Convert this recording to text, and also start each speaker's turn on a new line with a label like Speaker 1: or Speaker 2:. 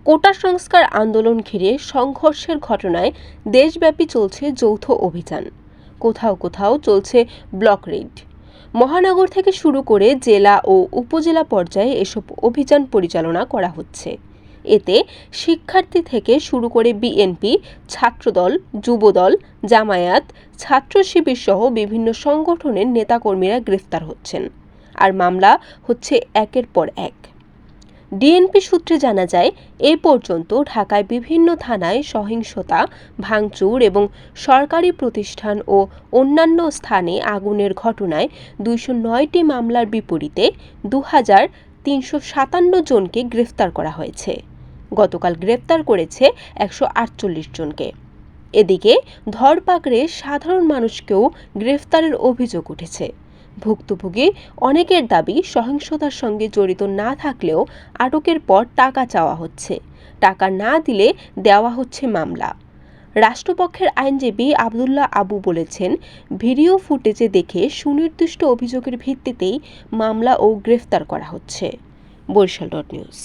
Speaker 1: কোটা সংস্কার আন্দোলন ঘিরে সংঘর্ষের ঘটনায় দেশব্যাপী চলছে যৌথ অভিযান। কোথাও কোথাও চলছে ব্লক রেড। মহানগর থেকে শুরু করে জেলা ও উপজেলা পর্যায়ে এসব অভিযান পরিচালনা করা হচ্ছে। এতে শিক্ষার্থী থেকে শুরু করে বিএনপি, ছাত্রদল, যুবদল, জামায়াত, ছাত্র শিবির সহ বিভিন্ন সংগঠনের নেতাকর্মীরা গ্রেফতার হচ্ছেন, আর মামলা হচ্ছে একের পর এক। ডিএনপি সূত্রে জানা যায়, এ পর্যন্ত ঢাকায় বিভিন্ন থানায় সহিংসতা, ভাঙচুর এবং সরকারি প্রতিষ্ঠান ও অন্যান্য স্থানে আগুনের ঘটনায় ২০৯টি মামলার বিপরীতে ২,৩৫৭ জনকে গ্রেফতার করা হয়েছে। গতকাল গ্রেফতার করেছে ১৪৮ জনকে। এদিকে ধরপাকড়ে সাধারণ মানুষকেও গ্রেফতারের অভিযোগ উঠেছে। ভুক্তভোগী অনেকের দাবি, সহিংসতার সঙ্গে জড়িত না থাকলেও আটকের পর টাকা চাওয়া হচ্ছে, টাকা না দিলে দেওয়া হচ্ছে মামলা। রাষ্ট্রপক্ষের আইনজীবী আবদুল্লাহ আবু বলেছেন, ভিডিও ফুটেজে দেখে সুনির্দিষ্ট অভিযোগের ভিত্তিতেই মামলা ও গ্রেফতার করা হচ্ছে। বরিশাল নিউজ।